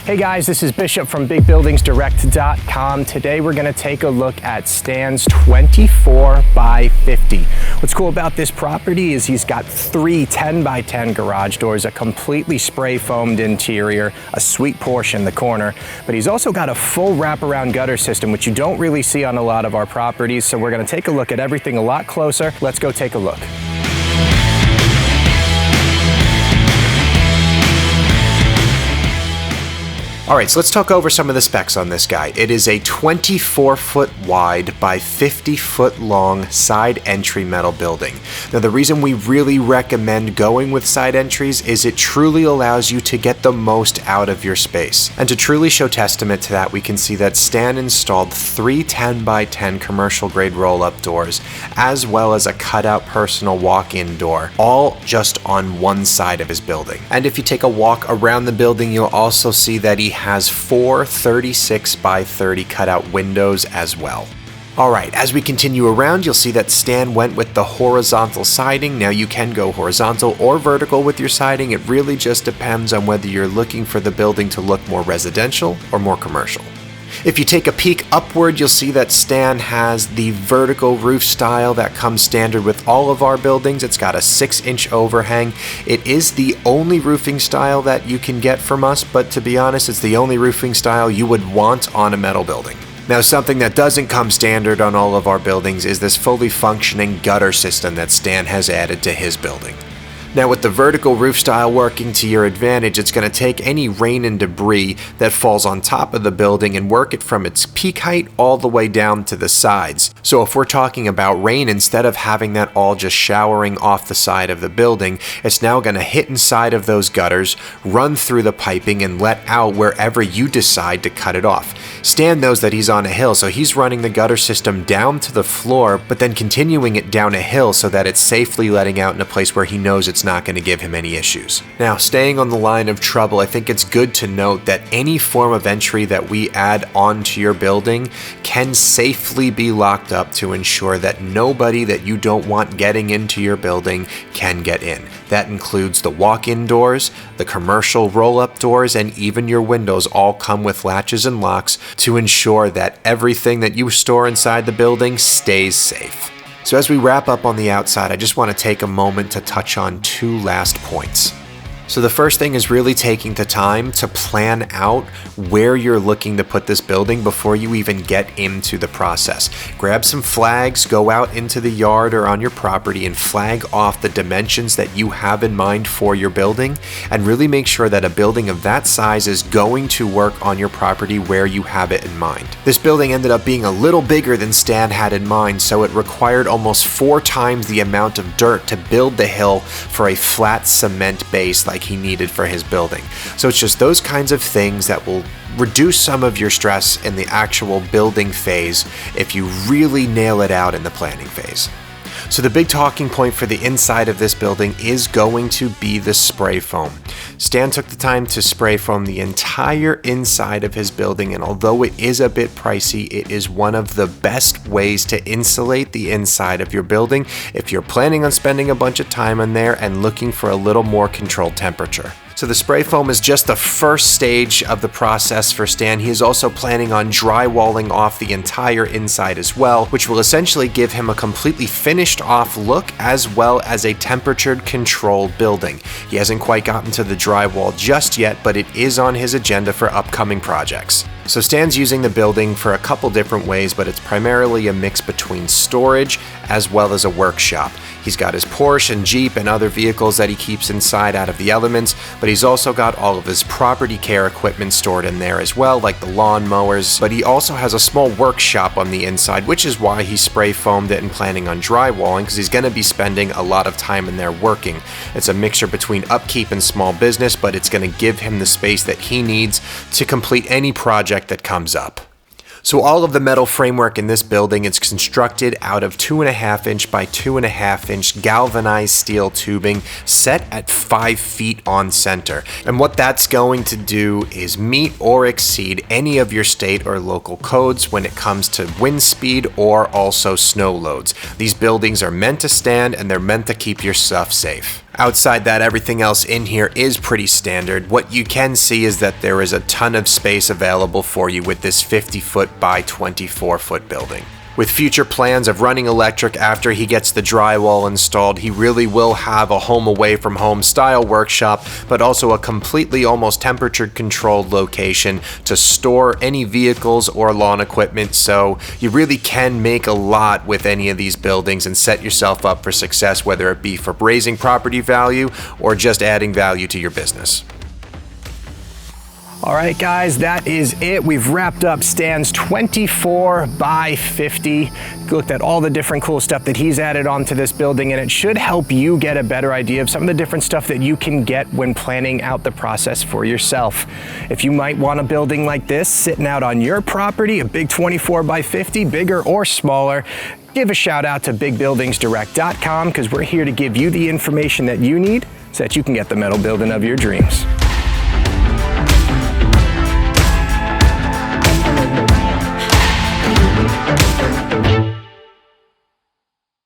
Hey guys, this is Bishop from BigBuildingsDirect.com. Today we're going to take a look at Stan's 24 by 50. What's cool about this property is he's got 3 10 by 10 garage doors, a completely spray foamed interior, a sweet porch in the corner, but he's also got a full wraparound gutter system, which you don't really see on a lot of our properties. So we're going to take a look at everything a lot closer. Let's go take a look. All right, so let's talk over some of the specs on this guy. It is a 24-foot wide by 50-foot long side entry metal building. Now, the reason we really recommend going with side entries is it truly allows you to get the most out of your space. And to truly show testament to that, we can see that Stan installed 3 10 by 10 commercial grade roll-up doors, as well as a cutout personal walk-in door, all just on one side of his building. And if you take a walk around the building, you'll also see that he has 4 36 by 30 cutout windows as well. Alright, as we continue around, you'll see that Stan went with the horizontal siding. Now you can go horizontal or vertical with your siding. It really just depends on whether you're looking for the building to look more residential or more commercial. If you take a peek upward, you'll see that Stan has the vertical roof style that comes standard with all of our buildings. It's got a 6-inch overhang. It is the only roofing style that you can get from us, but to be honest, it's the only roofing style you would want on a metal building. Now, something that doesn't come standard on all of our buildings is this fully functioning gutter system that Stan has added to his building. Now, with the vertical roof style working to your advantage, it's going to take any rain and debris that falls on top of the building and work it from its peak height all the way down to the sides. So if we're talking about rain, instead of having that all just showering off the side of the building, it's now going to hit inside of those gutters, run through the piping, and let out wherever you decide to cut it off. Stan knows that he's on a hill, so he's running the gutter system down to the floor, but then continuing it down a hill so that it's safely letting out in a place where he knows it's not going to give him any issues. Now, staying on the line of trouble, I think it's good to note that any form of entry that we add onto your building can safely be locked up to ensure that nobody that you don't want getting into your building can get in. That includes the walk-in doors, the commercial roll-up doors, and even your windows all come with latches and locks to ensure that everything that you store inside the building stays safe. So as we wrap up on the outside, I just want to take a moment to touch on 2 last points. So the first thing is really taking the time to plan out where you're looking to put this building before you even get into the process. Grab some flags, go out into the yard or on your property and flag off the dimensions that you have in mind for your building, and really make sure that a building of that size is going to work on your property where you have it in mind. This building ended up being a little bigger than Stan had in mind, so it required almost 4 times the amount of dirt to build the hill for a flat cement base like he needed for his building. So it's just those kinds of things that will reduce some of your stress in the actual building phase if you really nail it out in the planning phase. So the big talking point for the inside of this building is going to be the spray foam. Stan took the time to spray foam the entire inside of his building, and although it is a bit pricey, it is one of the best ways to insulate the inside of your building if you're planning on spending a bunch of time in there and looking for a little more controlled temperature. So the spray foam is just the first stage of the process for Stan. He is also planning on drywalling off the entire inside as well, which will essentially give him a completely finished off look as well as a temperature controlled building. He hasn't quite gotten to the drywall just yet, but it is on his agenda for upcoming projects. So Stan's using the building for a couple different ways, but it's primarily a mix between storage as well as a workshop. He's got his Porsche and Jeep and other vehicles that he keeps inside out of the elements, but he's also got all of his property care equipment stored in there as well, like the lawn mowers. But he also has a small workshop on the inside, which is why he spray foamed it and planning on drywalling, because he's going to be spending a lot of time in there working. It's a mixture between upkeep and small business, but it's going to give him the space that he needs to complete any project that comes up. So all of the metal framework in this building is constructed out of 2.5-inch by 2.5-inch galvanized steel tubing set at 5 feet on center. And what that's going to do is meet or exceed any of your state or local codes when it comes to wind speed or also snow loads. These buildings are meant to stand and they're meant to keep your stuff safe. Outside that, everything else in here is pretty standard. What you can see is that there is a ton of space available for you with this 50-foot by 24-foot building. With future plans of running electric after he gets the drywall installed, he really will have a home away from home style workshop, but also a completely almost temperature controlled location to store any vehicles or lawn equipment. So you really can make a lot with any of these buildings and set yourself up for success, whether it be for raising property value or just adding value to your business. All right, guys, that is it. We've wrapped up Stan's 24 by 50. Looked at all the different cool stuff that he's added onto this building, and it should help you get a better idea of some of the different stuff that you can get when planning out the process for yourself. If you might want a building like this sitting out on your property, a big 24 by 50, bigger or smaller, give a shout out to bigbuildingsdirect.com, because we're here to give you the information that you need so that you can get the metal building of your dreams.